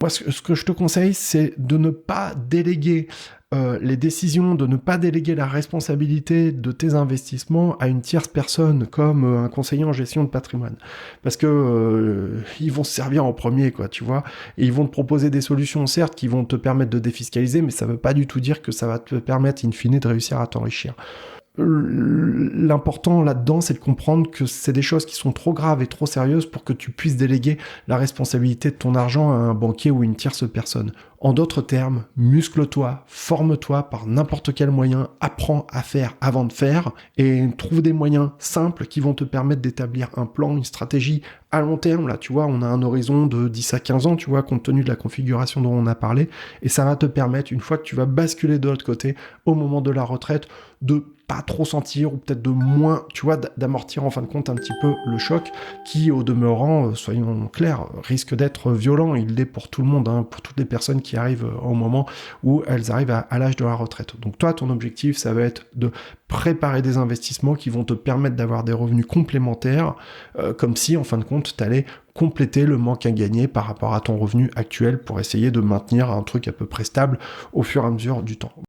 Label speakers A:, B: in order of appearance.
A: Moi, ce que je te conseille, c'est de ne pas déléguer les décisions, de ne pas déléguer la responsabilité de tes investissements à une tierce personne, comme un conseiller en gestion de patrimoine. Parce que ils vont se servir en premier, quoi, tu vois. Et ils vont te proposer des solutions, certes, qui vont te permettre de défiscaliser, mais ça veut pas du tout dire que ça va te permettre, in fine, de réussir à t'enrichir. L'important là-dedans, c'est de comprendre que c'est des choses qui sont trop graves et trop sérieuses pour que tu puisses déléguer la responsabilité de ton argent à un banquier ou une tierce personne. En d'autres termes, muscle-toi, forme-toi par n'importe quel moyen, apprends à faire avant de faire et trouve des moyens simples qui vont te permettre d'établir un plan, une stratégie à long terme. Là, tu vois, on a un horizon de 10 à 15 ans, tu vois, compte tenu de la configuration dont on a parlé, et ça va te permettre, une fois que tu vas basculer de l'autre côté, au moment de la retraite, de pas trop sentir, ou peut-être de moins, tu vois, d'amortir en fin de compte un petit peu le choc, qui au demeurant, soyons clairs, risque d'être violent. Il l'est pour tout le monde, hein, pour toutes les personnes qui arrivent au moment où elles arrivent à l'âge de la retraite. Donc toi, ton objectif, ça va être de préparer des investissements qui vont te permettre d'avoir des revenus complémentaires, comme si, en fin de compte, tu allais compléter le manque à gagner par rapport à ton revenu actuel pour essayer de maintenir un truc à peu près stable au fur et à mesure du temps.